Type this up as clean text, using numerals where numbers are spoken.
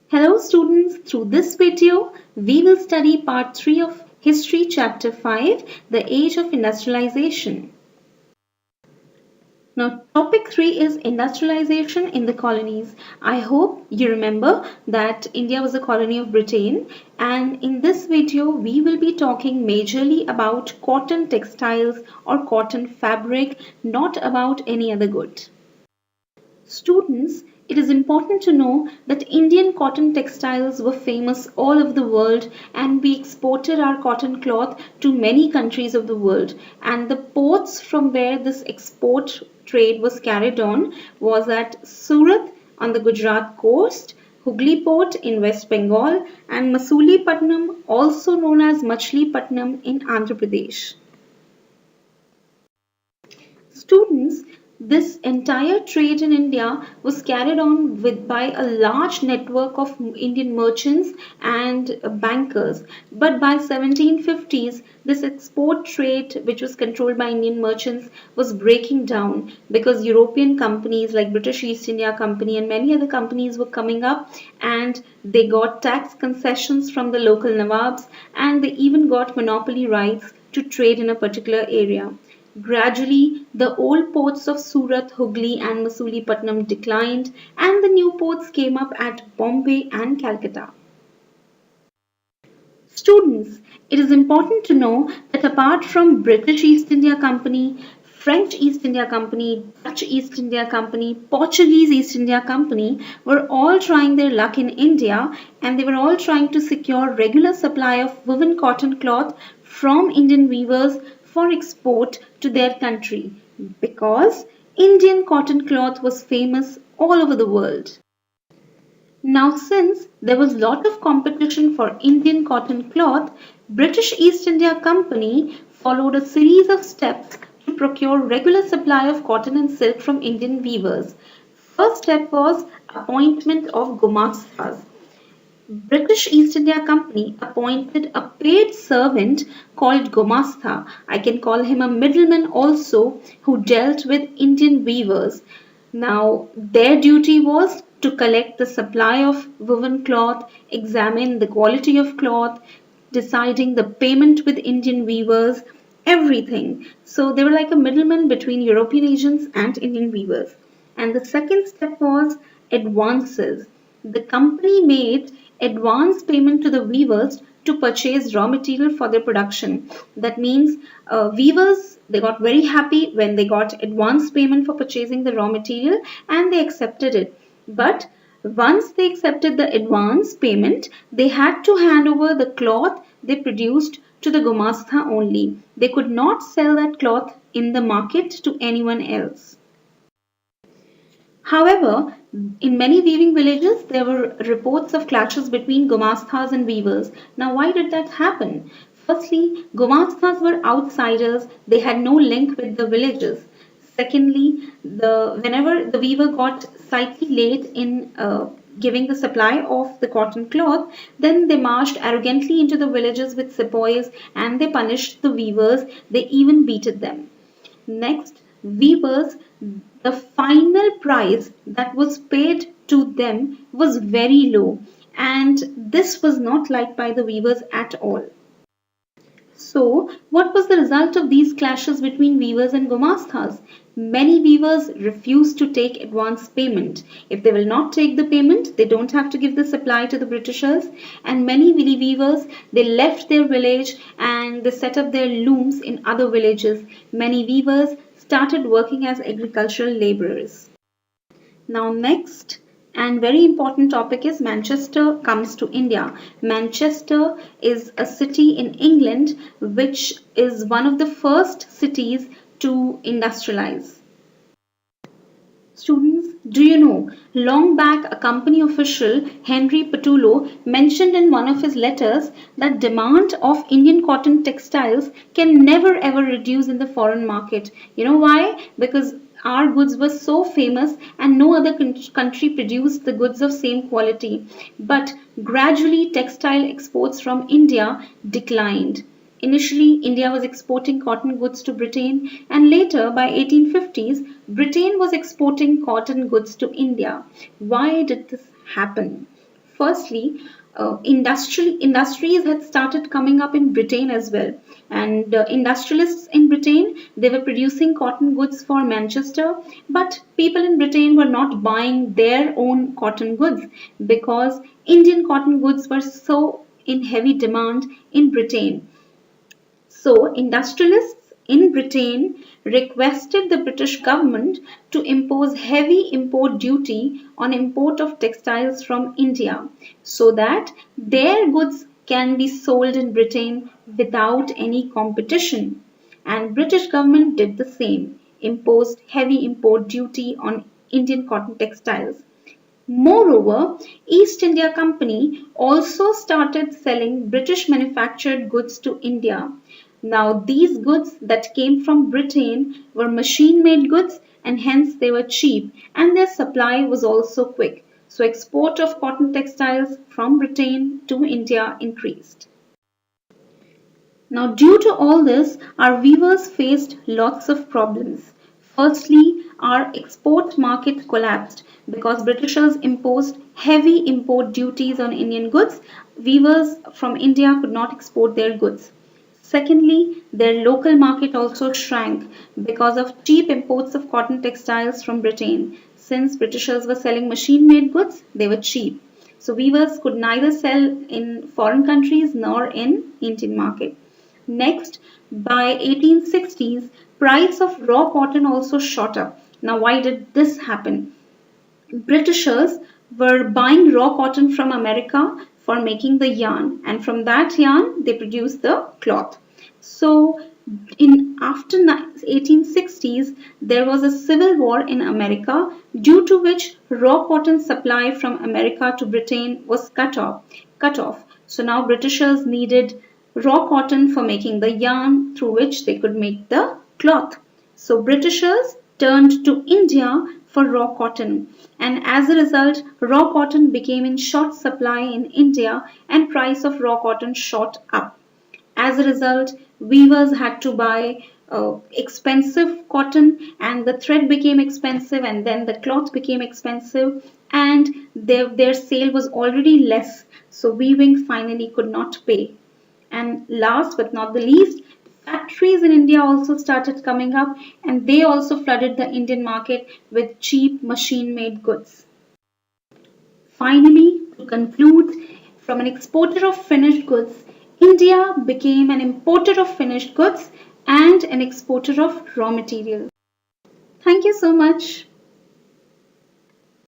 Hello students, through this video, we will study part 3 of History chapter 5, the Age of Industrialization. Now topic 3 is industrialization in the colonies. I hope you remember that India was a colony of Britain, and in this video we will be talking majorly about cotton textiles or cotton fabric, not about any other good. Students, it is important to know that Indian cotton textiles were famous all over the world, and we exported our cotton cloth to many countries of the world. And the ports from where this export trade was carried on was at Surat on the Gujarat coast, Hooghly Port in West Bengal, and Masulipattnam, also known as Machlipattnam in Andhra Pradesh. Students, this entire trade in India was carried on by a large network of Indian merchants and bankers. But by 1750s, this export trade, which was controlled by Indian merchants, was breaking down because European companies like British East India Company and many other companies were coming up, and they got tax concessions from the local Nawabs, and they even got monopoly rights to trade in a particular area. Gradually, the old ports of Surat, Hooghly and Masulipattnam declined, and the new ports came up at Bombay and Calcutta. Students, it is important to know that apart from British East India Company, French East India Company, Dutch East India Company, Portuguese East India Company were all trying their luck in India, and they were all trying to secure regular supply of woven cotton cloth from Indian weavers for export to their country, because Indian cotton cloth was famous all over the world. Now, since there was lot of competition for Indian cotton cloth, British East India Company followed a series of steps to procure regular supply of cotton and silk from Indian weavers. First step was appointment of gumastas. British East India Company appointed a paid servant called Gomastha. I can call him a middleman also, who dealt with Indian weavers. Now, their duty was to collect the supply of woven cloth, examine the quality of cloth, deciding the payment with Indian weavers, everything. So they were like a middleman between European agents and Indian weavers. And the second step was advances. The company made advance payment to the weavers to purchase raw material for their production. That means weavers, they got very happy when they got advance payment for purchasing the raw material, and they accepted it. But once they accepted the advance payment, they had to hand over the cloth they produced to the Gomastha only. They could not sell that cloth in the market to anyone else. However, in many weaving villages, there were reports of clashes between Gumasthas and weavers. Now, why did that happen? Firstly, Gumasthas were outsiders, they had no link with the villages. Secondly, whenever the weaver got slightly late in giving the supply of the cotton cloth, then they marched arrogantly into the villages with sepoys, and they punished the weavers, they even beated them. Next, weavers, the final price that was paid to them was very low, and this was not liked by the weavers at all. So, what was the result of these clashes between weavers and Gumasthas? Many weavers refused to take advance payment. If they will not take the payment, they don't have to give the supply to the Britishers. And many weavers, they left their village and they set up their looms in other villages. Many weavers started working as agricultural laborers. Now next, and very important topic is Manchester comes to India. Manchester is a city in England which is one of the first cities to industrialize. Students, do you know, long back a company official, Henry Patullo, mentioned in one of his letters that demand of Indian cotton textiles can never ever reduce in the foreign market. You know why? Because our goods were so famous and no other country produced the goods of same quality. But gradually textile exports from India declined. Initially, India was exporting cotton goods to Britain, and later by 1850s, Britain was exporting cotton goods to India. Why did this happen? Firstly, industries had started coming up in Britain as well, and industrialists in Britain, they were producing cotton goods for Manchester, but people in Britain were not buying their own cotton goods because Indian cotton goods were so in heavy demand in Britain. So, industrialists in Britain requested the British government to impose heavy import duty on import of textiles from India so that their goods can be sold in Britain without any competition. And British government did the same, imposed heavy import duty on Indian cotton textiles. Moreover, East India Company also started selling British manufactured goods to India. Now these goods that came from Britain were machine made goods and hence they were cheap and their supply was also quick. So export of cotton textiles from Britain to India increased. Now, due to all this, our weavers faced lots of problems. Firstly, our export market collapsed because Britishers imposed heavy import duties on Indian goods. Weavers from India could not export their goods. Secondly, their local market also shrank because of cheap imports of cotton textiles from Britain. Since Britishers were selling machine made goods, they were cheap. So weavers could neither sell in foreign countries nor in Indian market. Next, by 1860s, price of raw cotton also shot up. Now, why did this happen? Britishers were buying raw cotton from America for making the yarn, and from that yarn they produced the cloth. So, in after 1860s, there was a civil war in America, due to which raw cotton supply from America to Britain was cut off. Cut off. So now Britishers needed raw cotton for making the yarn through which they could make the cloth. So Britishers turned to India for raw cotton, and as a result raw cotton became in short supply in India and price of raw cotton shot up. As a result, weavers had to buy expensive cotton and the thread became expensive and then the cloth became expensive and their sale was already less. So weaving finally could not pay. And last but not the least, factories in India also started coming up and they also flooded the Indian market with cheap machine made goods. Finally, to conclude, from an exporter of finished goods, India became an importer of finished goods and an exporter of raw materials. Thank you so much.